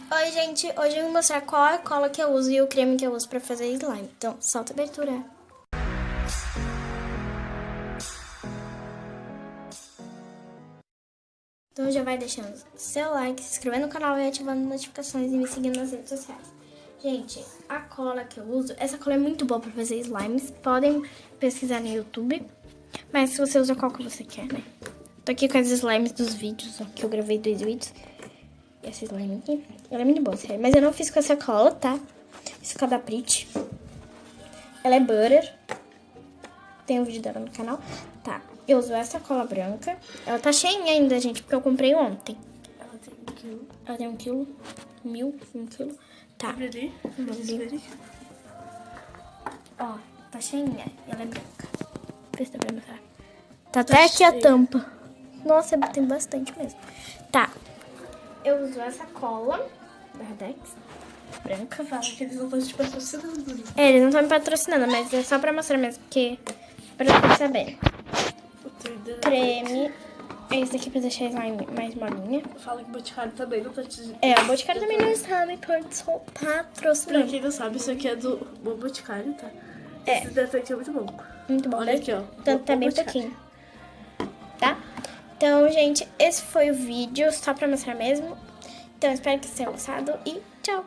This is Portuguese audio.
Oi, gente, hoje eu vou mostrar qual é a cola que eu uso e o creme que eu uso pra fazer slime. Então, solta a abertura. Então, já vai deixando seu like, se inscrevendo no canal e ativando notificações e me seguindo nas redes sociais. Gente, a cola que eu uso, essa cola é muito boa pra fazer slimes. Podem pesquisar no YouTube, mas se você usa qual que você quer, né? Tô aqui com as slimes dos vídeos, ó, que eu gravei 2 vídeos. E essa slime aqui, ela é muito boa, sério. Mas eu não fiz com essa cola, tá? Fiz com a da Prit. Ela é butter. Tem um vídeo dela no canal. Tá, eu uso essa cola branca. Ela tá cheinha ainda, gente, porque eu comprei ontem. Ela tem 1 quilo. Ela tem 1 quilo. 1 quilo. Tá. Abre ali. Ó, tá cheinha. Ela é branca. Vê se dá pra mostrar. Tá até aqui a tampa. Nossa, tem bastante mesmo. Tá. Eu uso essa cola da Radex, branca. Fala que eles não estão te patrocinando. Né? É, eles não estão me patrocinando, mas é só pra mostrar mesmo, porque pra vocês saberem. Creme. Esse aqui pra deixar a slime mais molinha. Fala que o Boticário também não tá te... É, o Boticário também não está me patrocinando. Pra quem não sabe, isso aqui é do Bom Boticário, tá? É. Esse desenho é muito bom. Muito bom, Olha né? aqui, ó. Então tá bem pouquinho. Tá? Então, gente, esse foi o vídeo, só pra mostrar mesmo. Então, espero que vocês tenham gostado e tchau!